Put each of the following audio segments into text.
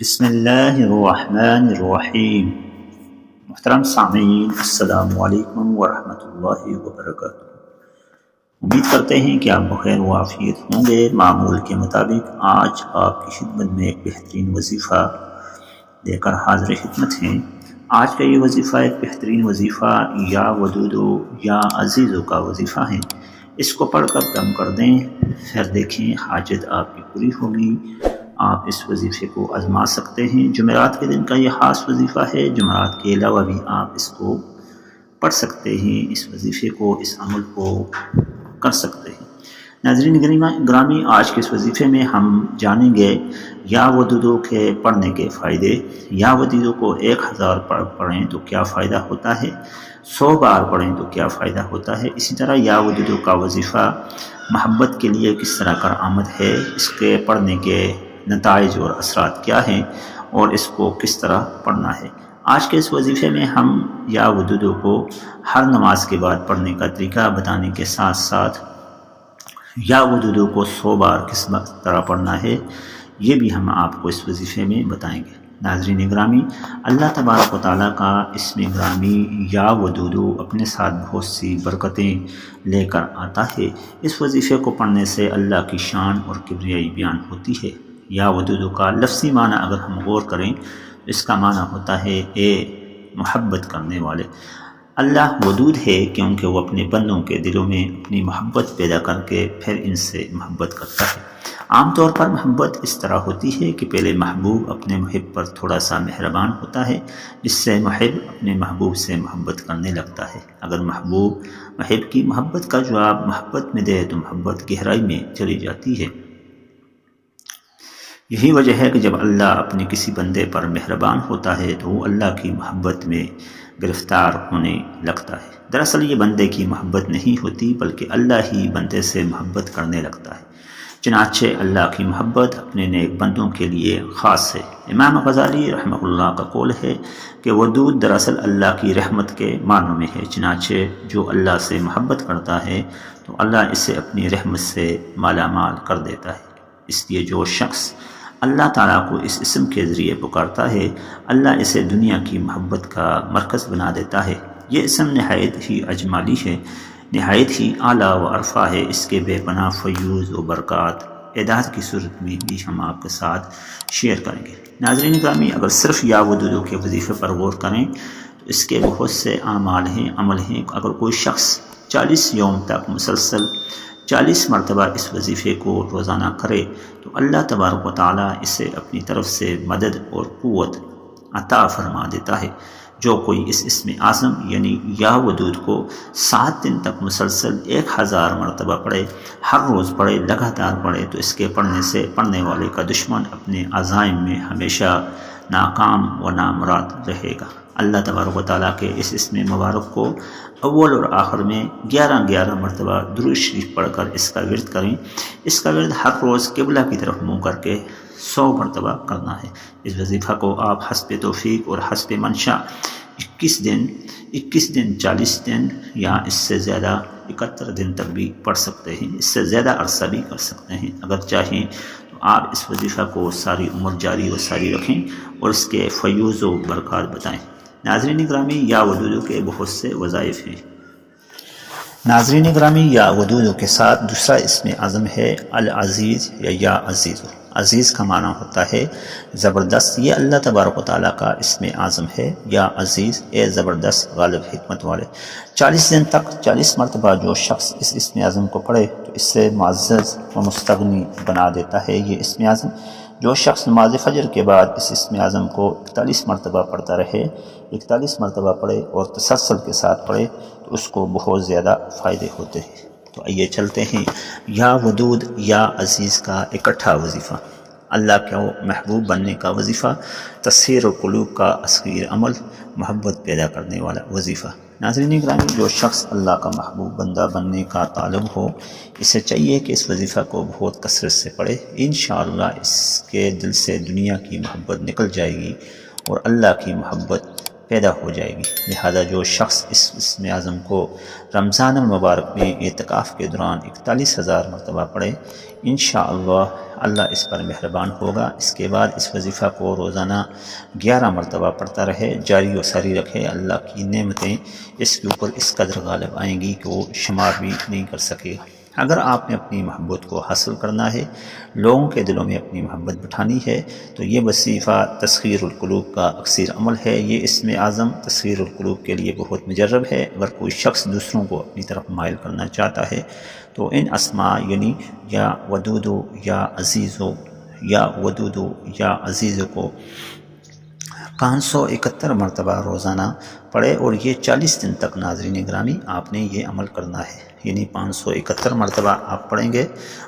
بسم اللہ الرحمن الرحیم۔ محترم سامعین، السلام علیکم ورحمۃ اللہ وبرکاتہ۔ امید کرتے ہیں کہ آپ بخیر و عافیت ہوں گے۔ معمول کے مطابق آج آپ کی خدمت میں ایک بہترین وظیفہ لے کر حاضر خدمت ہیں۔ آج کا یہ وظیفہ ایک بہترین وظیفہ یا ودودو یا عزیزو کا وظیفہ ہے۔ اس کو پڑھ کر دم کر دیں، پھر دیکھیں حاجت آپ کی پوری ہوگی۔ آپ اس وظیفے کو آزما سکتے ہیں۔ جمعرات کے دن کا یہ خاص وظیفہ ہے۔ جمعرات کے علاوہ بھی آپ اس کو پڑھ سکتے ہیں، اس وظیفے کو، اس عمل کو کر سکتے ہیں۔ ناظرین گرامی، آج کے اس وظیفے میں ہم جانیں گے یا ودودو کے پڑھنے کے فائدے۔ یا ودودو کو 1000 پڑھیں تو کیا فائدہ ہوتا ہے، 100 بار پڑھیں تو کیا فائدہ ہوتا ہے۔ اسی طرح یا ودودو کا وظیفہ محبت کے لیے کس طرح کارآمد ہے، اس کے پڑھنے کے نتائج اور اثرات کیا ہیں، اور اس کو کس طرح پڑھنا ہے۔ آج کے اس وظیفے میں ہم یا ودودو کو ہر نماز کے بعد پڑھنے کا طریقہ بتانے کے ساتھ ساتھ یا ودودو کو 100 بار کس طرح پڑھنا ہے یہ بھی ہم آپ کو اس وظیفے میں بتائیں گے۔ ناظرین گرامی، اللہ تبارک و تعالیٰ کا اسم گرامی یا ودودو اپنے ساتھ بہت سی برکتیں لے کر آتا ہے۔ اس وظیفے کو پڑھنے سے اللہ کی شان اور کبریائی بیان ہوتی ہے۔ یا ودودو کا لفظی معنی اگر ہم غور کریں تو اس کا معنی ہوتا ہے اے محبت کرنے والے۔ اللہ ودود ہے کیونکہ وہ اپنے بندوں کے دلوں میں اپنی محبت پیدا کر کے پھر ان سے محبت کرتا ہے۔ عام طور پر محبت اس طرح ہوتی ہے کہ پہلے محبوب اپنے محب پر تھوڑا سا مہربان ہوتا ہے، جس سے محب اپنے محبوب سے محبت کرنے لگتا ہے۔ اگر محبوب محب کی محبت کا جواب محبت میں دے تو محبت گہرائی میں چلی جاتی ہے۔ یہی وجہ ہے کہ جب اللہ اپنے کسی بندے پر مہربان ہوتا ہے تو وہ اللہ کی محبت میں گرفتار ہونے لگتا ہے۔ دراصل یہ بندے کی محبت نہیں ہوتی بلکہ اللہ ہی بندے سے محبت کرنے لگتا ہے۔ چنانچہ اللہ کی محبت اپنے نیک بندوں کے لیے خاص ہے۔ امام غزالی رحمہ اللہ کا قول ہے کہ ودود دراصل اللہ کی رحمت کے معنوں میں ہے۔ چنانچہ جو اللہ سے محبت کرتا ہے تو اللہ اسے اپنی رحمت سے مالا مال کر دیتا ہے۔ اس لیے جو شخص اللہ تعالیٰ کو اس اسم کے ذریعے پکارتا ہے، اللہ اسے دنیا کی محبت کا مرکز بنا دیتا ہے۔ یہ اسم نہایت ہی اجمالی ہے، نہایت ہی اعلیٰ و عرفہ ہے۔ اس کے بے پناہ فیوز و برکات اعداد کی صورت میں بھی ہم آپ کے ساتھ شیئر کریں گے۔ ناظرین گرامی، اگر صرف یا ودودو کے وظیفے پر غور کریں تو اس کے بہت سے اعمال ہیں، عمل ہیں۔ اگر کوئی شخص 40 یوم تک مسلسل 40 مرتبہ اس وظیفے کو روزانہ کرے تو اللہ تبارک و تعالیٰ اسے اپنی طرف سے مدد اور قوت عطا فرما دیتا ہے۔ جو کوئی اس اسم اعظم یعنی یا ودود کو 7 دن تک مسلسل 1000 مرتبہ پڑھے، ہر روز پڑھے، لگاتار پڑھے، تو اس کے پڑھنے سے پڑھنے والے کا دشمن اپنے عزائم میں ہمیشہ ناکام و نامراد رہے گا۔ اللہ تبارک و تعالیٰ کے اس اسم مبارک کو اول اور آخر میں 11 مرتبہ درود شریف پڑھ کر اس کا ورد کریں۔ اس کا ورد ہر روز قبلہ کی طرف منہ کر کے 100 مرتبہ کرنا ہے۔ اس وظیفہ کو آپ حسب توفیق اور حسب منشا 21 دن 40 دن یا اس سے زیادہ 71 دن تک بھی پڑھ سکتے ہیں، اس سے زیادہ عرصہ بھی کر سکتے ہیں۔ اگر چاہیں تو آپ اس وظیفہ کو ساری عمر جاری و ساری رکھیں اور اس کے فیوز و برکات بتائیں۔ ناظرین گرامی، یا ودودو کے بہت سے وظائف ہیں۔ ناظرین گرامی، یا ودودو کے ساتھ دوسرا اسم اعظم ہے العزیز یا عزیز۔ عزیز کا معنی ہوتا ہے زبردست۔ یہ اللہ تبارک و تعالیٰ کا اسم اعظم ہے۔ یا عزیز، اے زبردست، غالب، حکمت والے۔ 40 دن تک 40 مرتبہ جو شخص اس اسم اعظم کو پڑھے تو اس سے معزز و مستغنی بنا دیتا ہے یہ اسم اعظم۔ جو شخص نماز فجر کے بعد اس اسم اعظم کو 41 مرتبہ پڑھتا رہے، 41 مرتبہ پڑھے اور تسلسل کے ساتھ پڑھے تو اس کو بہت زیادہ فائدے ہوتے ہیں۔ تو آئیے چلتے ہیں یا ودود یا عزیز کا اکٹھا وظیفہ۔ اللہ کے محبوب بننے کا وظیفہ، تسخیر القلوب کا اصغیر عمل، محبت پیدا کرنے والا وظیفہ۔ ناظرین گرامی، جو شخص اللہ کا محبوب بندہ بننے کا طالب ہو، اسے چاہیے کہ اس وظیفہ کو بہت کثرت سے پڑھے۔ انشاءاللہ اس کے دل سے دنیا کی محبت نکل جائے گی اور اللہ کی محبت پیدا ہو جائے گی۔ لہذا جو شخص اس اسم اعظم کو رمضان المبارک میں اعتکاف کے دوران 41,000 مرتبہ پڑھے، انشاءاللہ اللہ اس پر مہربان ہوگا۔ اس کے بعد اس وظیفہ کو روزانہ 11 مرتبہ پڑھتا رہے، جاری و ساری رکھے، اللہ کی نعمتیں اس کے اوپر اس قدر غالب آئیں گی کہ وہ شمار بھی نہیں کر سکے گا۔ اگر آپ نے اپنی محبت کو حاصل کرنا ہے، لوگوں کے دلوں میں اپنی محبت بٹھانی ہے، تو یہ وظیفہ تسخیر القلوب کا اکثر عمل ہے۔ یہ اسم اعظم تسخیر القلوب کے لیے بہت مجرب ہے۔ اگر کوئی شخص دوسروں کو اپنی طرف مائل کرنا چاہتا ہے تو ان اسماء یعنی یا ودودو یا عزیزو یا ودودو یا عزیزو کو 571 مرتبہ روزانہ پڑھے، اور یہ 40 دن تک ناظرین گرامی آپ نے یہ عمل کرنا ہے۔ یعنی 571 مرتبہ آپ پڑھیں گے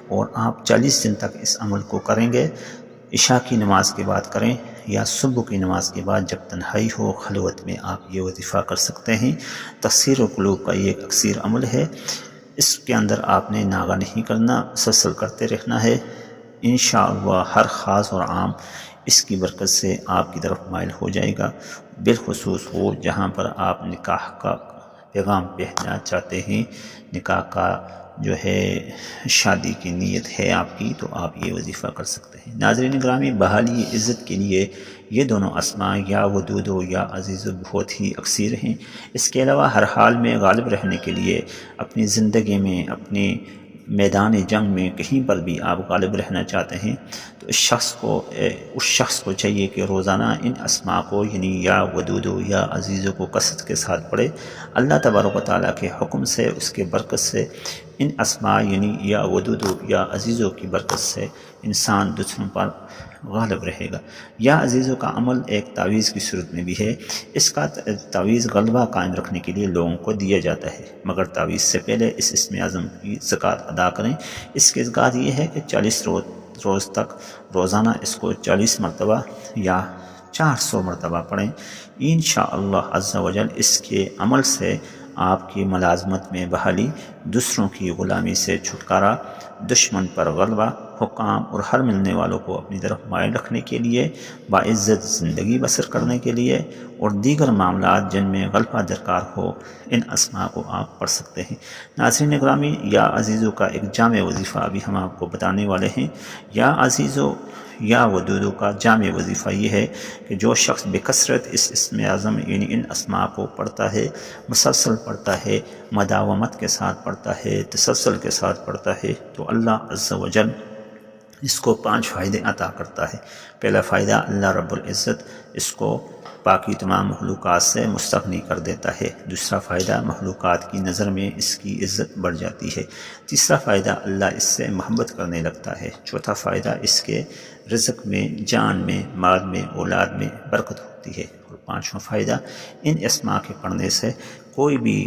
اور آپ 40 دن تک اس عمل کو کریں گے۔ عشاء کی نماز کے بعد کریں یا صبح کی نماز کے بعد جب تنہائی ہو، خلوت میں آپ یہ وظیفہ کر سکتے ہیں۔ تسخیر القلوب کا یہ ایک اکثر عمل ہے، اس کے اندر آپ نے ناغہ نہیں کرنا، مسلسل کرتے رہنا ہے۔ انشاءاللہ ہر خاص اور عام اس کی برکت سے آپ کی طرف مائل ہو جائے گا، بالخصوص وہ جہاں پر آپ نکاح کا پیغام بھیجنا چاہتے ہیں، نکاح کا جو ہے شادی کی نیت ہے آپ کی، تو آپ یہ وظیفہ کر سکتے ہیں۔ ناظرین گرامی، بحالی عزت کے لیے یہ دونوں اسماء یا ودود و یا عزیز بہت ہی اکثر ہیں۔ اس کے علاوہ ہر حال میں غالب رہنے کے لیے اپنی زندگی میں، اپنی میدان جنگ میں کہیں پر بھی آپ غالب رہنا چاہتے ہیں تو اس شخص کو چاہیے کہ روزانہ ان اسماء کو یعنی یا ودود و یا عزیز کو کثرت کے ساتھ پڑھے۔ اللہ تبارک و تعالیٰ کے حکم سے، اس کے برکت سے ان اسماء یعنی یا ودود و یا عزیزوں کی برکت سے انسان دشمن پر غالب رہے گا۔ یا عزیزوں کا عمل ایک تعویذ کی صورت میں بھی ہے۔ اس کا تعویذ غلبہ قائم رکھنے کے لیے لوگوں کو دیا جاتا ہے، مگر تعویذ سے پہلے اس اسم اعظم کی زکوٰۃ ادا کریں۔ اس کی زکوٰۃ یہ ہے کہ 40 روز تک روزانہ اس کو 40 مرتبہ یا 400 مرتبہ پڑھیں۔ انشاءاللہ عز و جل اس کے عمل سے آپ کی ملازمت میں بحالی، دوسروں کی غلامی سے چھٹکارا، دشمن پر غلبہ، حکام اور ہر ملنے والوں کو اپنی طرف مائل رکھنے کے لیے، باعزت زندگی بسر کرنے کے لیے، اور دیگر معاملات جن میں غلبہ درکار ہو، ان اسماء کو آپ پڑھ سکتے ہیں۔ ناظرین گرامی، یا عزیزوں کا ایک جامع وظیفہ ابھی ہم آپ کو بتانے والے ہیں۔ یا عزیزوں یا ودودوں کا جامع وظیفہ یہ ہے کہ جو شخص بکثرت اس اسم اعظم یعنی ان اسماء کو پڑھتا ہے، مسلسل پڑھتا ہے، مداومت کے ساتھ پڑھتا ہے، تسلسل کے ساتھ پڑھتا ہے، تو اللہ عز و جل اس کو 5 فائدے عطا کرتا ہے۔ پہلا فائدہ، اللہ رب العزت اس کو باقی تمام مخلوقات سے مستغنی کر دیتا ہے۔ دوسرا فائدہ، مخلوقات کی نظر میں اس کی عزت بڑھ جاتی ہے۔ تیسرا فائدہ، اللہ اس سے محبت کرنے لگتا ہے۔ چوتھا فائدہ، اس کے رزق میں، جان میں، مال میں، اولاد میں برکت ہوتی ہے۔ اور پانچواں فائدہ، ان اسماء کے پڑھنے سے کوئی بھی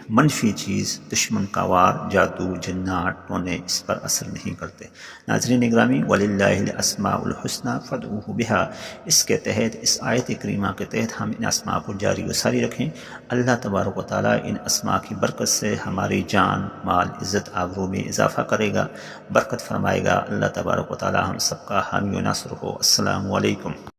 منفی چیز، دشمن کا وار، جادو، جنات، ٹونے اس پر اثر نہیں کرتے۔ ناظرین گرامی، وَلِلَّهِ الْأَسْمَاءُ الْحُسْنَى فَادْعُوهُ بِهَا، اس کے تحت، اس آیت کریمہ کے تحت ہم ان اسماء کو جاری و ساری رکھیں۔ اللہ تبارک و تعالیٰ ان اسماء کی برکت سے ہماری جان، مال، عزت، آبرو میں اضافہ کرے گا، برکت فرمائے گا۔ اللہ تبارک و تعالیٰ ہم سب کا حامی و ناصر ہو۔ السلام علیکم۔